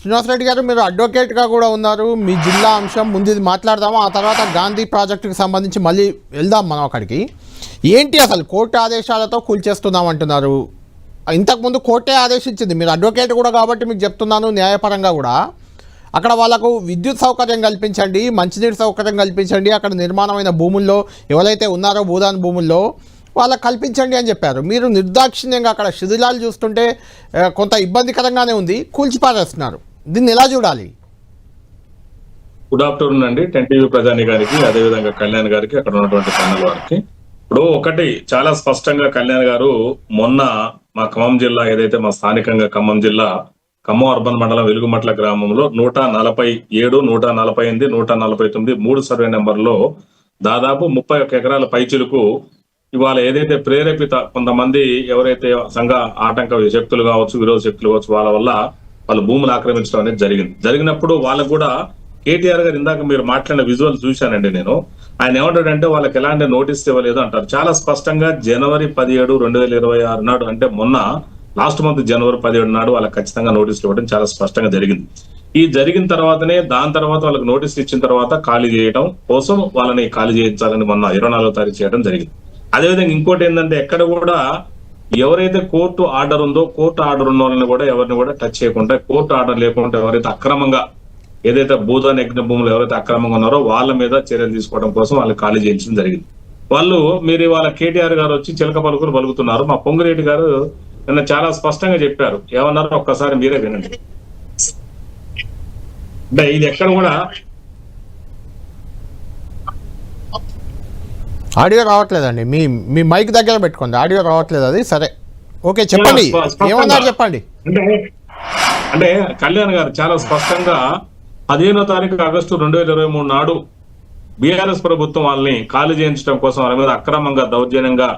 శ్రీనివాస్ రెడ్డి గారు, మీరు అడ్వకేట్గా కూడా ఉన్నారు. మీ జిల్లా అంశం ముందు ఇది మాట్లాడదాము, ఆ తర్వాత గాంధీ ప్రాజెక్టుకి సంబంధించి మళ్ళీ వెళ్దాం మనం అక్కడికి. ఏంటి అసలు కోర్టు ఆదేశాలతో కూల్చేస్తున్నాం అంటున్నారు. ఇంతకుముందు కోర్టే ఆదేశించింది, మీరు అడ్వకేట్ కూడా కాబట్టి మీకు చెప్తున్నాను. న్యాయపరంగా కూడా అక్కడ వాళ్ళకు విద్యుత్ సౌకర్యం కల్పించండి, మంచినీటి సౌకర్యం కల్పించండి, అక్కడ నిర్మాణమైన భూముల్లో ఎవరైతే ఉన్నారో భూదాన్ భూముల్లో వాళ్ళకి కల్పించండి అని చెప్పారు. మీరు నిర్దాక్షిణ్యంగా అక్కడ శిథిలాలు చూస్తుంటే కొంత ఇబ్బందికరంగానే ఉంది, కూల్చిపారేస్తున్నారు. దీన్ని ఎలా చూడాలి? గుడ్ ఆఫ్టర్నూన్ అండి, 10 టీవీ ప్రజాని గారికి, అదేవిధంగా కళ్యాణ్ గారికి, అక్కడ ఉన్నటువంటి ఛానల్ వారికి. ఇప్పుడు ఒకటి చాలా స్పష్టంగా కళ్యాణ్ గారు మొన్న మా ఖమ్మం జిల్లా, ఏదైతే మా స్థానికంగా ఖమ్మం జిల్లా ఖమ్మం అర్బన్ మండలం వెలుగుమట్ల గ్రామంలో 147, 148, 149 3 సర్వే నెంబర్లో దాదాపు 31 ఎకరాల పైచిలుకు ఇవాళ ఏదైతే ప్రేరేపిత కొంతమంది ఎవరైతే సంఘ ఆటంక శక్తులు కావచ్చు, విరోధ శక్తులు కావచ్చు, వాళ్ళ వల్ల వాళ్ళ భూములు ఆక్రమించడం అనేది జరిగినప్పుడు వాళ్ళకు కూడా కేటీఆర్ గారు, ఇందాక మీరు మాట్లాడిన విజువల్ చూశానండి నేను. ఆయన ఏమంటాడంటే వాళ్ళకి ఎలాంటి నోటీస్ ఇవ్వలేదు అంటారు. చాలా స్పష్టంగా జనవరి 17, 2026 నాడు, అంటే మొన్న లాస్ట్ మంత్ జనవరి 17 నాడు వాళ్ళకి ఖచ్చితంగా నోటీసులు ఇవ్వడం చాలా స్పష్టంగా జరిగింది. ఈ జరిగిన తర్వాతనే దాని తర్వాత వాళ్ళకి నోటీసులు ఇచ్చిన తర్వాత ఖాళీ చేయడం కోసం వాళ్ళని ఖాళీ చేయించాలని మొన్న 24వ తారీఖు చేయడం జరిగింది. అదేవిధంగా ఇంకోటి ఏంటంటే, ఎక్కడ కూడా ఎవరైతే కోర్టు ఆర్డర్ ఉందో, కోర్టు ఆర్డర్ ఉన్న వాళ్ళని కూడా ఎవరిని కూడా టచ్ చేయకుండా, కోర్టు ఆర్డర్ లేకుండా ఎవరైతే అక్రమంగా ఏదైతే భూదాన్ యజ్ఞ భూములు ఎవరైతే అక్రమంగా ఉన్నారో వాళ్ళ మీద చర్యలు తీసుకోవడం కోసం వాళ్ళు ఖాళీ చేయించడం జరిగింది. వాళ్ళు మీరు వాళ్ళ కేటీఆర్ గారు వచ్చి చిలక పలుకులు పలుకుతున్నారు. మా పొంగిరెడ్డి గారు నిన్న చాలా స్పష్టంగా చెప్పారు. ఏమన్నారో ఒక్కసారి మీరే వినండి. అంటే ఇది ఎక్కడ కూడా ఆడియో రావట్లేదండి, మీ మైక్ దగ్గర పెట్టుకోండి, ఆడియో రావట్లేదు. అది సరే, ఓకే, చెప్పండి, ఏమన్నారు చెప్పండి. అంటే కళ్యాణ్ గారు చాలా స్పష్టంగా 15వ తారీఖు ఆగస్టు 2023 నాడు బీఆర్ఎస్ ప్రభుత్వం వాళ్ళని ఖాళీ చేయించడం కోసం వాళ్ళ మీద అక్రమంగా దౌర్జన్యంగా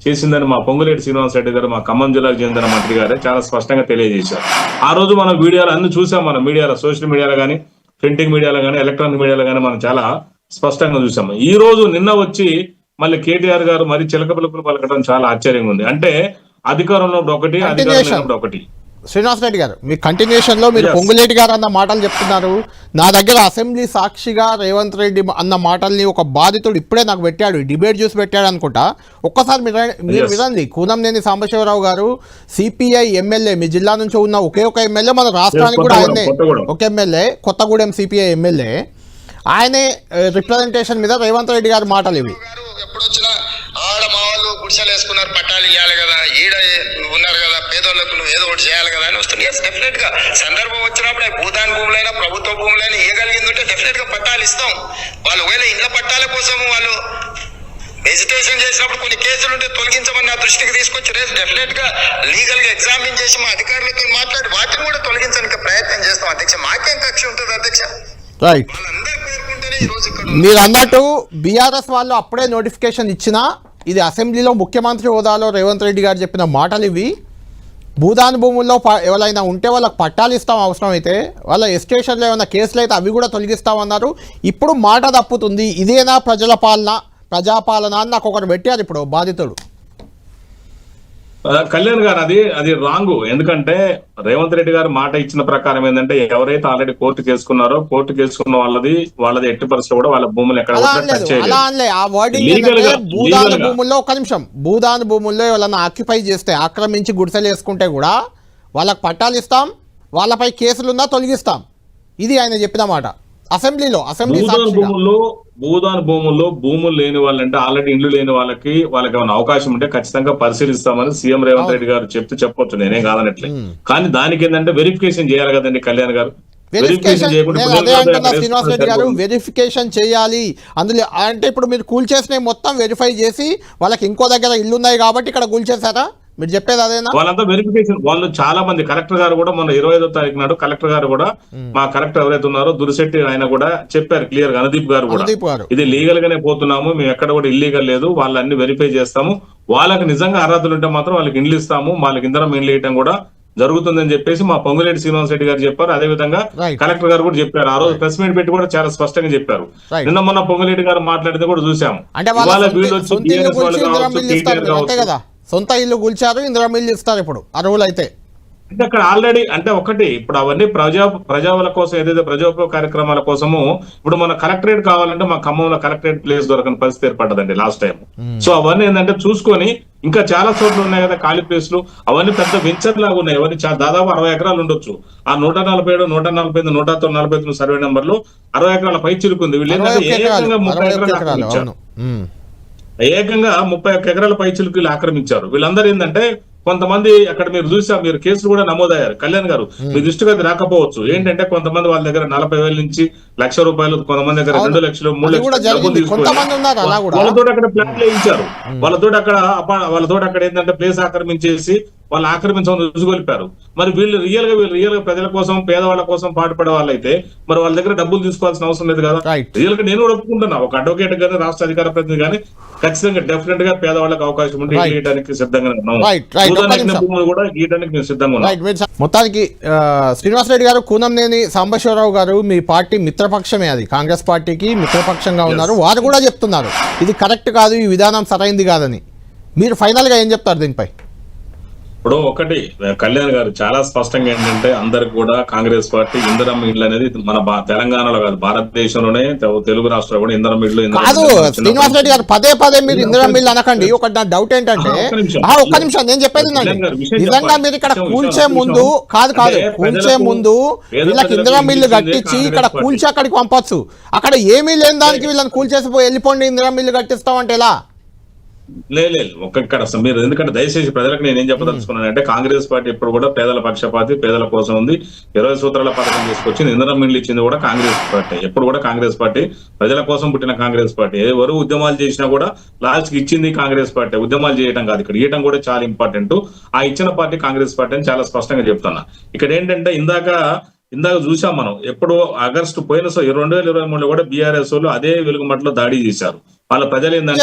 చేసిందని మా పొంగులేటి శ్రీనివాస్ రెడ్డి గారు, మా ఖమ్మం జిల్లాకు చెందిన మంత్రి గారే చాలా స్పష్టంగా తెలియజేశారు. ఆ రోజు మనం వీడియోలు అన్ని చూసాం, మన మీడియాలో, సోషల్ మీడియాలో కానీ, ప్రింటింగ్ మీడియాలో కానీ, ఎలక్ట్రానిక్ మీడియాలో కానీ మనం చాలా స్పష్టంగా చూసాము. ఈ రోజు నిన్న వచ్చి మళ్ళీ కేటీఆర్ గారు మరి చిలక పలుకులు పలకడం చాలా ఆశ్చర్యంగా ఉంది. అంటే అధికారంలో ఒకటి, అధికారంలో ఒకటి. శ్రీనివాస్ రెడ్డి గారు, మీ కంటిన్యూషన్ లో మీరు పొంగులేటి గారు అన్న మాటలు చెప్తున్నారు. నా దగ్గర అసెంబ్లీ సాక్షిగా రేవంత్ రెడ్డి అన్న మాటల్ని ఒక బాధితుడు ఇప్పుడే నాకు పెట్టాడు, డిబేట్ చూసి పెట్టాడు అనుకుంటా. ఒక్కసారి మీరు వినండి. కూనంనేని సాంబశివరావు గారు సిపిఐ ఎమ్మెల్యే, మీ జిల్లా నుంచి ఉన్న ఒకే ఒక ఎమ్మెల్యే, మన రాష్ట్రానికి కూడా ఆయనే ఒక ఎమ్మెల్యే, కొత్తగూడెం సిపిఐ ఎమ్మెల్యే. ఆయనే రిప్రజెంటేషన్ మీద రేవంత్ రెడ్డి గారి మాటలు ఇవి. ఎప్పుడొచ్చినా ఆడ మా వాళ్ళు గుడిసెలు వేసుకున్నారు, పట్టాలు ఇవ్వాలి కదా, ఈడ ఉన్నారు కదా, పేదోళ్ళకు నువ్వు ఏదో ఒకటి చేయాలి కదా అని వస్తుంది. డెఫినెట్ గా సందర్భం వచ్చినప్పుడు భూదాన్ భూములైనా ప్రభుత్వ భూములైనా ఇవ్వగలిగింది ఉంటే డెఫినెట్ గా పట్టాలు ఇస్తాం. వాళ్ళు ఒకవేళ ఇండ్ల పట్టాల కోసం వాళ్ళు వెజిటేషన్ చేసినప్పుడు కొన్ని కేసులు ఉంటే తొలగించమని నా దృష్టికి తీసుకొచ్చి రేపు డెఫినెట్ గా లీగల్ గా ఎగ్జామిన్ చేసి మా అధికారులతో మాట్లాడి వాటిని కూడా తొలగించడానికి ప్రయత్నం చేస్తాం అధ్యక్ష. మాకేం కక్ష ఉంటుంది అధ్యక్ష? రైట్, మీరు అన్నట్టు బీఆర్ఎస్ వాళ్ళు అప్పుడే నోటిఫికేషన్ ఇచ్చినా ఇది అసెంబ్లీలో ముఖ్యమంత్రి హోదాలో రేవంత్ రెడ్డి గారు చెప్పిన మాటలు ఇవి. భూదాన్ భూముల్లో ఎవరైనా ఉంటే వాళ్ళకి పట్టాలు ఇస్తాం, అవసరం అయితే వాళ్ళ ఎస్టేషన్లో ఏమైనా కేసులు అయితే అవి కూడా తొలగిస్తామన్నారు. ఇప్పుడు మాట తప్పుతుంది. ఇదేనా ప్రజాపాలన అని నాకు ఒకటి పెట్టారు ఇప్పుడు బాధితుడు. కళ్యాణ్ గారు, అది రాంగ్. ఎందుకంటే రేవంత్ రెడ్డి గారు మాట ఇచ్చిన ప్రకారం ఏంటంటే, ఎవరైతే ఆల్రెడీ కోర్టు చేసుకున్నారో కోర్టు చేసుకున్న వాళ్ళది ఎట్టి పరిస్థితి కూడా వాళ్ళ భూములు ఎక్కడ భూముల్లో ఒక నిమిషం, భూదాన్ భూముల్లో ఎవరైనా ఆక్యుపై చేస్తే, ఆక్రమించి గుడిసెలు వేసుకుంటే కూడా వాళ్ళకి పట్టాలు ఇస్తాం, వాళ్ళపై కేసులున్నా తొలగిస్తాం. ఇది ఆయన చెప్పిన మాట అసెంబ్లీలో. భూదాన్ భూముల్లో భూములు లేని వాళ్ళంటే, ఆల్రెడీ ఇండ్లు లేని వాళ్ళకి ఏమైనా అవకాశం ఉంటే ఖచ్చితంగా పరిశీలిస్తామని సీఎం రేవంత్ రెడ్డి గారు చెప్పొచ్చు, నేనేం కాదనట్లే. కానీ దానికి ఏంటంటే వెరిఫికేషన్ చేయాలి కదండి కళ్యాణ్ గారు. వెరిఫికేషన్ శ్రీనివాస్ రెడ్డి గారు వెరిఫికేషన్ చేయాలి. అందులో అంటే ఇప్పుడు మీరు కూల్చేసినవి మొత్తం వెరిఫై చేసి వాళ్ళకి ఇంకో దగ్గర ఇల్లు ఉన్నాయి కాబట్టి ఇక్కడ కూల్చేశారా? మీరు చెప్పేది అదేనా? వాళ్ళంతా వెరిఫికేషన్, వాళ్ళు చాలా మంది, కలెక్టర్ గారు కూడా మొన్న 25వ తారీఖు నాడు కలెక్టర్ గారు కూడా, మా కలెక్టర్ ఎవరైతే ఉన్నారో దురిశెట్టి, ఆయన కూడా చెప్పారు క్లియర్ గా, అనుదీప్ గారు కూడా, ఇది లీగల్ గానే పోతున్నాము, మేము ఎక్కడ కూడా ఇల్లీగల్ లేదు, వాళ్ళన్ని వెరిఫై చేస్తాము, వాళ్ళకి నిజంగా అర్హతలు ఉంటే మాత్రం వాళ్ళకి ఇండ్లు ఇస్తాము, వాళ్ళకి ఇందరం ఇండ్లు ఇవ్వడం కూడా జరుగుతుందని చెప్పేసి మా పొంగులేటి శ్రీనివాస్ రెడ్డి గారు చెప్పారు. అదే విధంగా కలెక్టర్ గారు కూడా చెప్పారు. ఆ రోజు ప్రెస్ మీట్ పెట్టి కూడా చాలా స్పష్టంగా చెప్పారు. నిన్న మొన్న పొంగులేటి గారు మాట్లాడితే కూడా చూసాము. సొంత ఇల్లు కూల్చారు, ఇందిరా మిల్లు ఇస్తారు ఇప్పుడు అర్హులు అయితే. అంటే అక్కడ ఆల్రెడీ అంటే ఒకటి ఇప్పుడు అవన్నీ ప్రజల కోసం ఏదైతే ప్రజోపయోగ కార్యక్రమాల కోసము ఇప్పుడు మన కలెక్టరేట్ కావాలంటే మా ఖమ్మంలో కలెక్టరేట్ ప్లేస్ దొరకని పరిస్థితి ఏర్పడ్డదండి లాస్ట్ టైం. సో అవన్నీ ఏంటంటే చూసుకొని ఇంకా చాలా చోట్ల ఉన్నాయి కదా ఖాళీ ప్లేస్లు, అవన్నీ పెద్ద వెంచర్ లాగా ఉన్నాయి. అవన్నీ దాదాపు 60 ఎకరాలు ఉండొచ్చు. ఆ 147, 145, 149 సర్వే నెంబర్ లో 60 ఎకరాల పై చిలుకుంది. వీళ్ళు ఏంటంటే ఏకంగా 30 ఎకరాలు ఏకంగా 31 ఎకరాల పై చిలుకులు ఆక్రమించారు. వీళ్ళందరూ ఏంటంటే కొంతమంది అక్కడ మీరు చూసా, మీరు కేసులు కూడా నమోదయ్యారు. కళ్యాణ్ గారు మీ దృష్టికి అది రాకపోవచ్చు. ఏంటంటే కొంతమంది వాళ్ళ దగ్గర 40,000 నుంచి ₹1,00,000, కొంతమంది దగ్గర 2 లక్షలు 3 లక్షలు డబ్బులు తీసుకొని వాళ్ళతో అక్కడ ప్లాట్లు వేయించారు. వాళ్ళతో అక్కడ ఏంటంటే ప్లేస్ ఆక్రమించేసి వాళ్ళు ఆక్రమించడం రుజుగొలిపారు. మరి వీళ్ళు రియల్ గా ప్రజల కోసం పేదవాళ్ళ కోసం పాటుపడే వాళ్ళైతే మరి వాళ్ళ దగ్గర డబ్బులు తీసుకోవాల్సిన అవసరం లేదు కదా. రియల్ గా నేను కూడా ఒప్పుకుంటున్నా, ఒక అడ్వకేట్ గానీ రాష్ట్ర అధికార ప్రతినిధి కానీ ఖచ్చితంగా డెఫినెట్ గా పేదవాళ్ళకి అవకాశం ఉంటే గీయడానికి సిద్ధంగా ఉన్నాం, భూములు కూడా గీయడానికి మేము సిద్ధంగా ఉన్నాం. మొత్తానికి శ్రీనివాసరెడ్డి గారు, కూనంనేని సాంబశివరావు గారు మీ పార్టీ మిత్రపక్షమే, అది కాంగ్రెస్ పార్టీకి మిత్రపక్షంగా ఉన్నారు. వారు కూడా చెప్తున్నారు ఇది కరెక్ట్ కాదు, ఈ విధానం సరైంది కాదని. మీరు ఫైనల్ గా ఏం చెప్తారు దీనిపై? ఇప్పుడు ఒకటి కళ్యాణ్ గారు చాలా స్పష్టంగా ఏంటంటే అందరికి కూడా కాంగ్రెస్ పార్టీ ఇందిరమ్మ ఇళ్ళు అనేది మన తెలంగాణలో కాదు భారతదేశంలోనే తెలుగు రాష్ట్రాలు కూడా ఇందిరమ్మ ఇళ్ళు కాదు. శ్రీనివాసరెడ్డి గారు పదే మీరు ఇందిరమ్మ ఇళ్ళు అనకండి. ఒకటి నా డౌట్ ఏంటంటే, ఒక్క నిమిషం నేను చెప్పేది నిజంగా మీరు ఇక్కడ కూల్చే ముందు కూల్చే ముందు వీళ్ళకి ఇందిరమ్మ ఇళ్ళు కట్టించి ఇక్కడ కూల్చి అక్కడికి పంపొచ్చు. అక్కడ ఏమీ లేని దానికి వీళ్ళని కూల్చేసి వెళ్ళిపోండి ఇందిరమ్మ ఇళ్ళు కట్టిస్తామంటే ఎలా? లేదు ఒక్కడ మీరు ఎందుకంటే దయచేసి ప్రజలకు నేను ఏం చెప్పదలుచుకున్నాను అంటే, కాంగ్రెస్ పార్టీ ఎప్పుడు కూడా పేదల పక్షపాతి, పేదల కోసం ఉంది. 20 సూత్రాల పథకం తీసుకొచ్చింది, ఇందిరమ్మ ఇళ్ళు ఇచ్చింది కూడా కాంగ్రెస్ పార్టీ. ఎప్పుడు కూడా కాంగ్రెస్ పార్టీ ప్రజల కోసం పుట్టిన కాంగ్రెస్ పార్టీ. ఎవరు ఉద్యమాలు చేసినా కూడా లాస్ట్ కి ఇచ్చింది కాంగ్రెస్ పార్టీ, ఉద్యమాలు చేయడం కాదు. ఇక్కడ ఇవ్వడం కూడా చాలా ఇంపార్టెంట్. ఆ ఇచ్చిన పార్టీ కాంగ్రెస్ పార్టీ అని చాలా స్పష్టంగా చెప్తున్నా. ఇక్కడ ఏంటంటే ఇందాక చూసాం మనం, ఎప్పుడు ఆగస్టు పోయిన 2023లో కూడా బీఆర్ఎస్ వాళ్ళు అదే వెలుగుమట్లో దాడి చేశారు. వాళ్ళ ప్రజలు ఏంటంటే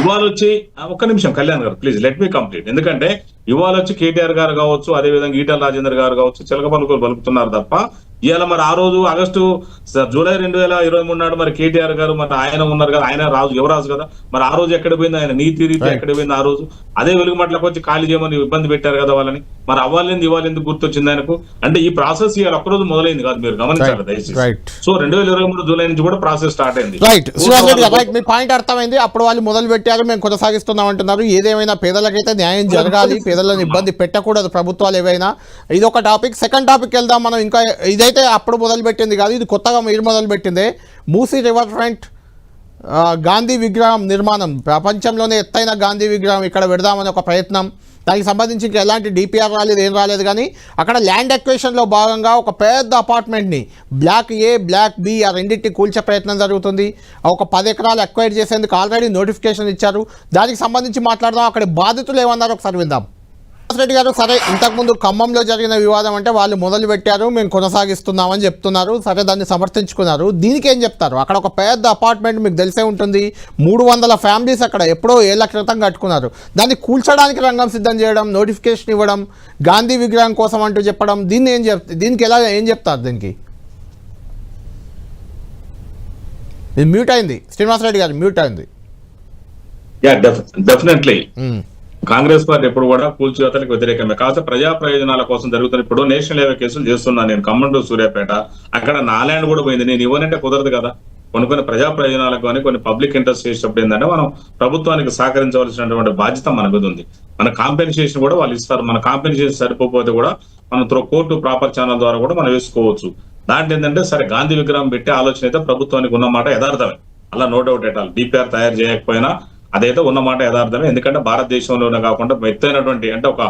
ఇవాళ వచ్చి ఒక్క నిమిషం కళ్యాణ్ గారు ప్లీజ్ లెట్ మీ కంప్లీట్. ఎందుకంటే ఇవాళ వచ్చి కేటీఆర్ గారు కావచ్చు, అదే విధంగా ఈటల రాజేందర్ గారు కావచ్చు చిలక పలుకులు పలుకుతున్నారు తప్ప, ఇవాళ మరి ఆ రోజు ఆగస్టు జూలై 2023 నాడు మరి కేటీఆర్ గారు మరి ఆయన ఉన్నారు కదా, ఆయన రాజు యువరాజు కదా, మరి ఆ రోజు ఎక్కడ పోయింది ఆయన నీతి రీతి, ఎక్కడ పోయింది ఆ రోజు? అదే వెలుగుమట్లకు వచ్చి ఖాళీ చేయమని ఇబ్బంది పెట్టారు కదా వాళ్ళని. మరి అవ్వాలింది ఇవాళ ఎందుకు గుర్తొచ్చింది ఆయనకు? అంటే ఈ ప్రాసెస్ ఇవాళ ఒక్కరోజు మొదలైంది కాదు, మీరు గమనించాలి దయచేసి. సో 2023 జూలై నుంచి కూడా ప్రాసెస్ స్టార్ట్ అయింది. మీ పాయింట్ అర్థమైంది. అప్పుడు వాళ్ళు మొదలు పెట్టారు, మేము కొనసాగిస్తున్నాం అంటున్నారు. ఏదేమైనా పేదలకైతే న్యాయం జరగాలి, పేదలను ఇబ్బంది పెట్టకూడదు ప్రభుత్వాలు ఏవైనా. ఇది ఒక టాపిక్. సెకండ్ టాపిక్ వెళ్దాం మనం. ఇంకా ఇదైతే అప్పుడు మొదలు పెట్టింది కాదు, ఇది కొత్తగా మీరు మొదలు పెట్టిందే. మూసీ రివర్ ఫ్రంట్ గాంధీ విగ్రహం నిర్మాణం, ప్రపంచంలోనే ఎత్తైన గాంధీ విగ్రహం ఇక్కడ పెడదామని ఒక ప్రయత్నం. దానికి సంబంధించి ఇంకా ఎలాంటి డిపిఆర్ రాలేదు, ఏం రాలేదు. కానీ అక్కడ ల్యాండ్ ఎక్వేషన్లో భాగంగా ఒక పెద్ద అపార్ట్మెంట్ని బ్లాక్ ఏ బ్లాక్ బి ఆ రెండింటిని కూల్చే ప్రయత్నం జరుగుతుంది. ఒక 10 ఎకరాలు అక్వైర్ చేసేందుకు ఆల్రెడీ నోటిఫికేషన్ ఇచ్చారు. దానికి సంబంధించి మాట్లాడదాం. అక్కడ బాధితులు ఏమన్నారు ఒకసారి విందాం. రెడ్డి గారు, సరే ఇంతకుముందు ఖమ్మంలో జరిగిన వివాదం అంటే వాళ్ళు మొదలు పెట్టారు, మేము కొనసాగిస్తున్నామని చెప్తున్నారు. సరే దాన్ని సమర్థించుకున్నారు. దీనికి ఏం చెప్తారు? అక్కడ ఒక పెద్ద అపార్ట్మెంట్ మీకు తెలిసే ఉంటుంది, 300 ఫ్యామిలీస్ అక్కడ ఎప్పుడో ఏళ్ల క్రితం కట్టుకున్నారు. దాన్ని కూల్చడానికి రంగం సిద్ధం చేయడం, నోటిఫికేషన్ ఇవ్వడం, గాంధీ విగ్రహం కోసం అంటూ చెప్పడం, దీనికి ఏం చెప్తారు? దీనికి ఇది మ్యూట్ అయింది. శ్రీనివాసరెడ్డి గారు మ్యూట్ అయింది. డెఫినెట్లీ కాంగ్రెస్ పార్టీ ఎప్పుడు కూడా కూల్చివేతలకు వ్యతిరేకమే. కాకపోతే ప్రజా ప్రయోజనాల కోసం జరుగుతున్న ఇప్పుడు నేషనల్ హైవే కేసులు చేస్తున్నాను నేను. ఖమ్మం టు సూర్యాపేట అక్కడ నా ల్యాండ్ కూడా పోయింది. నేను ఇవ్వనంటే కుదరదు కదా. కొన్ని ప్రజా ప్రయోజనాలకు కానీ కొన్ని పబ్లిక్ ఇంట్రెస్ట్ చేసేటప్పుడు ఏంటంటే మనం ప్రభుత్వానికి సహకరించవలసినటువంటి బాధ్యత మన మీద ఉంది. మన కాంపెన్సేషన్ కూడా వాళ్ళు ఇస్తారు. మన కాంపెన్సేషన్ సరిపోతే కూడా మనం కోర్టు ప్రాపర్ ఛానల్ ద్వారా కూడా మనం వేసుకోవచ్చు. దాంట్లో ఏంటంటే సరే గాంధీ విగ్రహం పెట్టే ఆలోచన అయితే ప్రభుత్వానికి ఉన్నమాట యథార్థమే, అలా నో డౌట్ ఎటాల్. డిపిఆర్ తయారు చేయకపోయినా అదైతే ఉన్నమాట యథార్థమే. ఎందుకంటే భారతదేశంలోనే కాకుండా ఎత్తైనటువంటి అంటే ఒక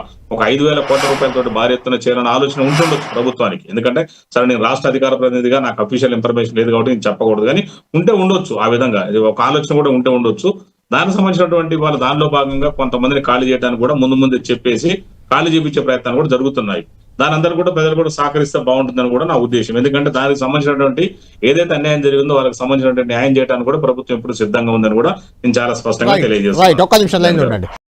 5,000 కోట్ల రూపాయలతో భారీ ఎత్తున చేయాలని ఆలోచన ఉంటుండొచ్చు ప్రభుత్వానికి. ఎందుకంటే సరే నేను రాష్ట్ర అధికార ప్రతినిధిగా నాకు అఫీషియల్ ఇన్ఫర్మేషన్ లేదు కాబట్టి నేను చెప్పకూడదు, కానీ ఉంటే ఉండొచ్చు. ఆ విధంగా ఒక ఆలోచన కూడా ఉంటే ఉండొచ్చు. దానికి సంబంధించినటువంటి వాళ్ళు దానిలో భాగంగా కొంతమందిని ఖాళీ చేయడానికి కూడా ముందు చెప్పేసి ఖాళీ చేయించే ప్రయత్నాలు కూడా జరుగుతున్నాయి. దాని అందరూ కూడా ప్రజలు కూడా సహకరిస్తే బాగుంటుందని కూడా నా ఉద్దేశం. ఎందుకంటే దానికి సంబంధించినటువంటి ఏదైతే అన్యాయం జరిగిందో వాళ్ళకి సంబంధించినటువంటి న్యాయం చేయడానికి కూడా ప్రభుత్వం ఎప్పుడు సిద్ధంగా ఉందని కూడా నేను చాలా స్పష్టంగా తెలియజేస్తాను.